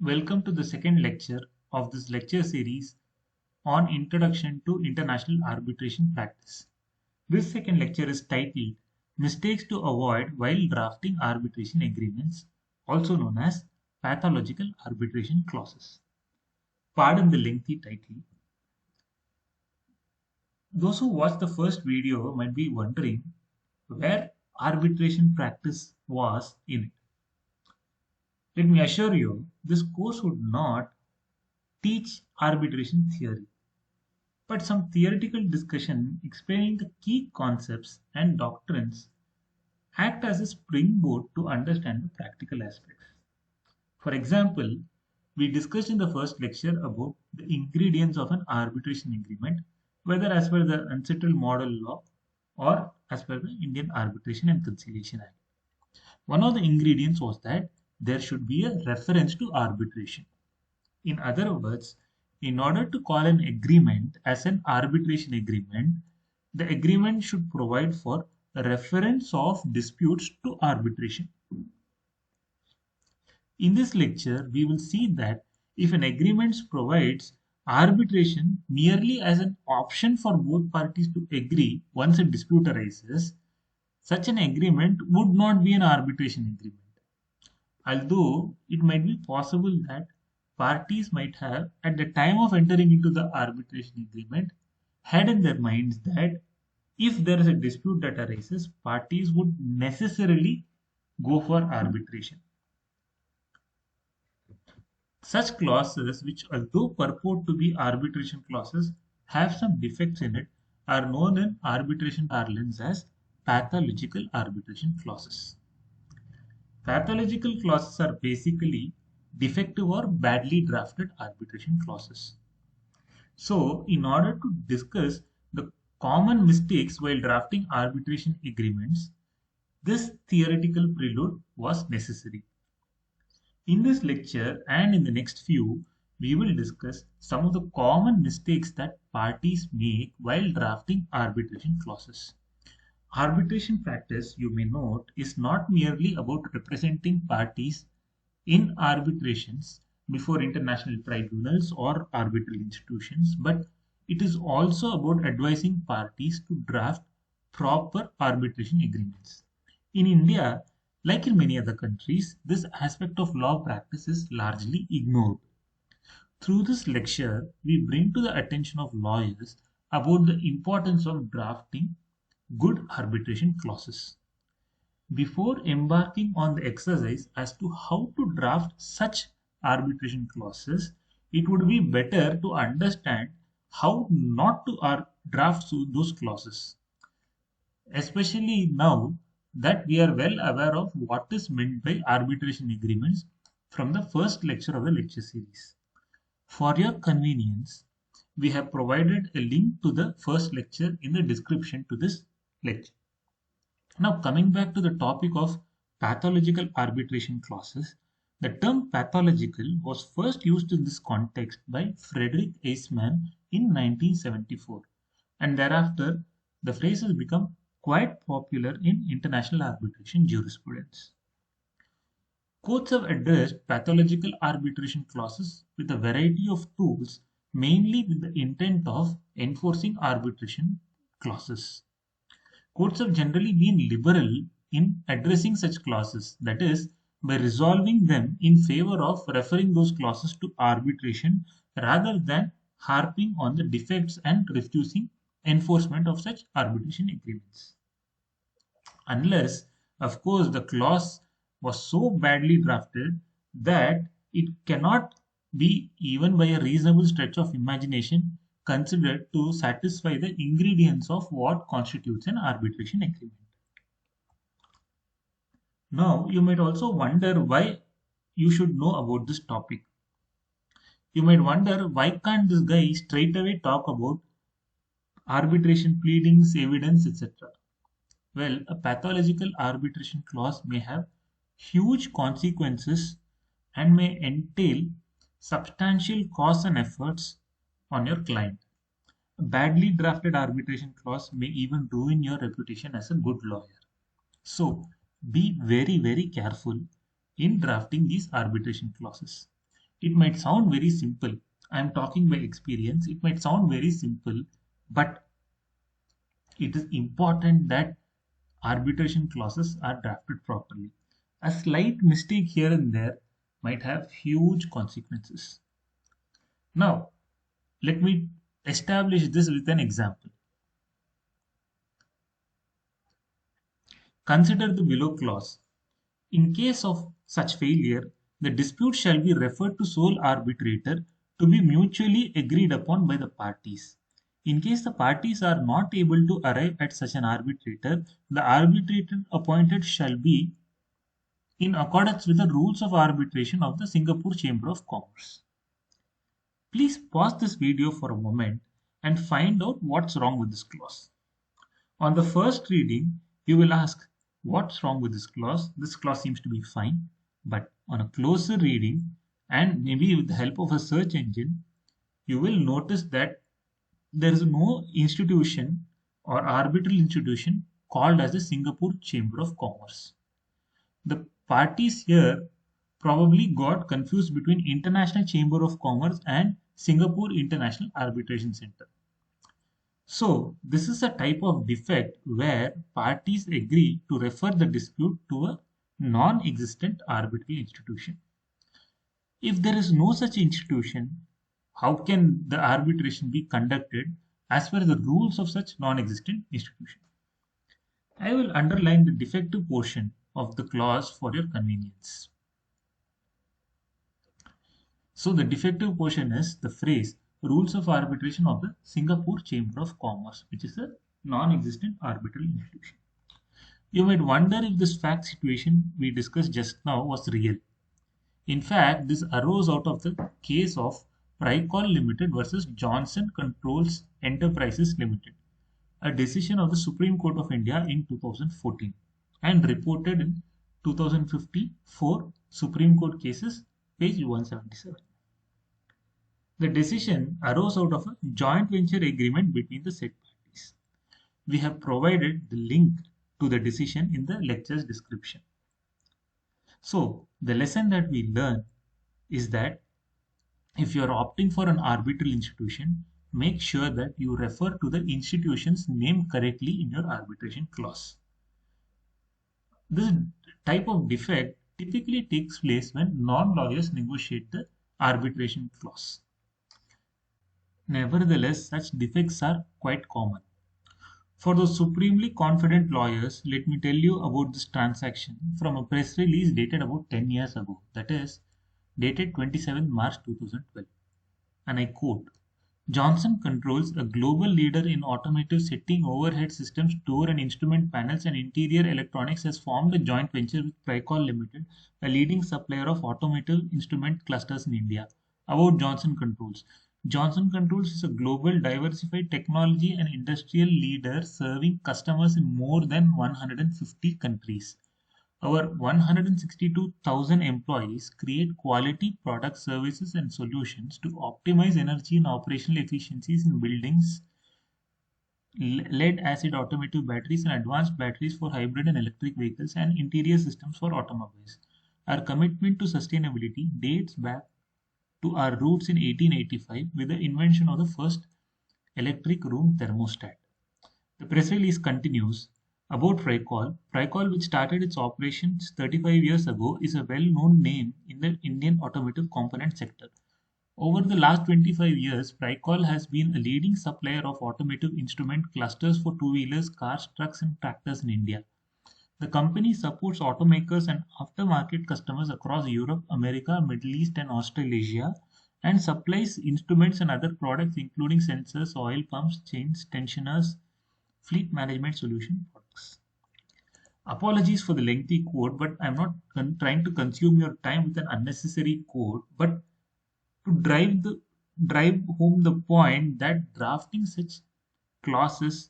Welcome to the second lecture of this lecture series on Introduction to International Arbitration Practice. This second lecture is titled Mistakes to Avoid While Drafting Arbitration Agreements, also known as Pathological Arbitration Clauses. Pardon the lengthy title. Those who watched the first video might be wondering where arbitration practice was in it. Let me assure you, this course would not teach arbitration theory, but some theoretical discussion explaining the key concepts and doctrines act as a springboard to understand the practical aspects. For example, we discussed in the first lecture about the ingredients of an arbitration agreement, whether as per the unsettled model law or as per the Indian Arbitration and Conciliation Act. One of the ingredients was that there should be a reference to arbitration. In other words, in order to call an agreement as an arbitration agreement, the agreement should provide for a reference of disputes to arbitration. In this lecture, we will see that if an agreement provides arbitration merely as an option for both parties to agree once a dispute arises, such an agreement would not be an arbitration agreement. Although it might be possible that parties might have, at the time of entering into the arbitration agreement, had in their minds that if there is a dispute that arises, parties would necessarily go for arbitration. Such clauses, which although purport to be arbitration clauses, have some defects in it, are known in arbitration parlance as pathological arbitration clauses. Pathological clauses are basically defective or badly drafted arbitration clauses. So, in order to discuss the common mistakes while drafting arbitration agreements, this theoretical prelude was necessary. In this lecture and in the next few, we will discuss some of the common mistakes that parties make while drafting arbitration clauses. Arbitration practice, you may note, is not merely about representing parties in arbitrations before international tribunals or arbitral institutions, but it is also about advising parties to draft proper arbitration agreements. In India, like in many other countries, this aspect of law practice is largely ignored. Through this lecture, we bring to the attention of lawyers about the importance of drafting good arbitration clauses. Before embarking on the exercise as to how to draft such arbitration clauses, it would be better to understand how not to draft those clauses. Especially now that we are well aware of what is meant by arbitration agreements from the first lecture of the lecture series. For your convenience, we have provided a link to the first lecture in the description to this lecture. Now, coming back to the topic of pathological arbitration clauses, the term pathological was first used in this context by Frederick Eisman in 1974, and thereafter the phrase has become quite popular in international arbitration jurisprudence. Courts have addressed pathological arbitration clauses with a variety of tools, mainly with the intent of enforcing arbitration clauses. Courts have generally been liberal in addressing such clauses, that is, by resolving them in favor of referring those clauses to arbitration rather than harping on the defects and refusing enforcement of such arbitration agreements. Unless, of course, the clause was so badly drafted that it cannot be, even by a reasonable stretch of imagination, considered to satisfy the ingredients of what constitutes an arbitration agreement. Now, you might also wonder why you should know about this topic. You might wonder why can't this guy straight away talk about arbitration pleadings, evidence, etc. Well, a pathological arbitration clause may have huge consequences and may entail substantial costs and efforts on your client. A badly drafted arbitration clause may even ruin your reputation as a good lawyer. So, be very, very careful in drafting these arbitration clauses. It might sound very simple. I'm talking by experience. It might sound very simple, but it is important that arbitration clauses are drafted properly. A slight mistake here and there might have huge consequences. Now, let me establish this with an example. Consider the below clause. In case of such failure, the dispute shall be referred to sole arbitrator to be mutually agreed upon by the parties. In case the parties are not able to arrive at such an arbitrator, the arbitrator appointed shall be in accordance with the rules of arbitration of the Singapore Chamber of Commerce. Please pause this video for a moment and find out what's wrong with this clause. On the first reading, you will ask, what's wrong with this clause? This clause seems to be fine. But on a closer reading, and maybe with the help of a search engine, you will notice that there is no institution or arbitral institution called as the Singapore Chamber of Commerce. The parties here probably got confused between International Chamber of Commerce and Singapore International Arbitration Center. So, this is a type of defect where parties agree to refer the dispute to a non-existent arbitral institution. If there is no such institution, how can the arbitration be conducted as per the rules of such non-existent institution? I will underline the defective portion of the clause for your convenience. So the defective portion is the phrase rules of arbitration of the Singapore Chamber of Commerce, which is a non-existent arbitral institution. You might wonder if this fact situation we discussed just now was real. In fact, this arose out of the case of Pricol Limited versus Johnson Controls Enterprises Limited, a decision of the Supreme Court of India in 2014 and reported in 2054 Supreme Court cases, page 177. The decision arose out of a joint venture agreement between the said parties. We have provided the link to the decision in the lecture's description. So, the lesson that we learn is that if you are opting for an arbitral institution, make sure that you refer to the institution's name correctly in your arbitration clause. This type of defect typically takes place when non-lawyers negotiate the arbitration clause. Nevertheless, such defects are quite common. For those supremely confident lawyers, let me tell you about this transaction from a press release dated about 10 years ago, that is, dated 27 March 2012. And I quote, Johnson Controls, a global leader in automotive setting, overhead systems, door and instrument panels, and interior electronics, has formed a joint venture with Pricol Limited, a leading supplier of automotive instrument clusters in India. About Johnson Controls. Johnson Controls is a global diversified technology and industrial leader serving customers in more than 150 countries. Our 162,000 employees create quality products, services, and solutions to optimize energy and operational efficiencies in buildings, lead acid automotive batteries, and advanced batteries for hybrid and electric vehicles, and interior systems for automobiles. Our commitment to sustainability dates back to our roots in 1885 with the invention of the first electric room thermostat. The press release continues about Pricol. Pricol, which started its operations 35 years ago, is a well-known name in the Indian automotive component sector. Over the last 25 years, Pricol has been a leading supplier of automotive instrument clusters for two-wheelers, cars, trucks, and tractors in India. The company supports automakers and aftermarket customers across Europe, America, Middle East, and Australasia, and supplies instruments and other products including sensors, oil pumps, chains, tensioners, fleet management solution products. Apologies for the lengthy quote, but I'm not trying to consume your time with an unnecessary quote, but to drive home the point that drafting such clauses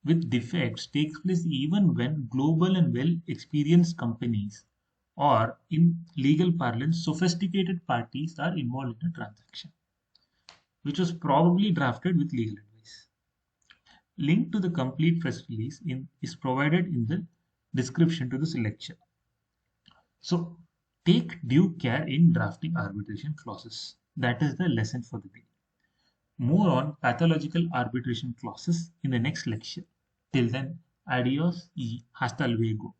with defects takes place even when global and well experienced companies, or in legal parlance, sophisticated parties are involved in a transaction, which was probably drafted with legal advice. Link to the complete press release is provided in the description to this lecture. So, Take due care in drafting arbitration clauses. That is the lesson for the day. More on pathological arbitration clauses in the next lecture. Till then, adios y hasta luego.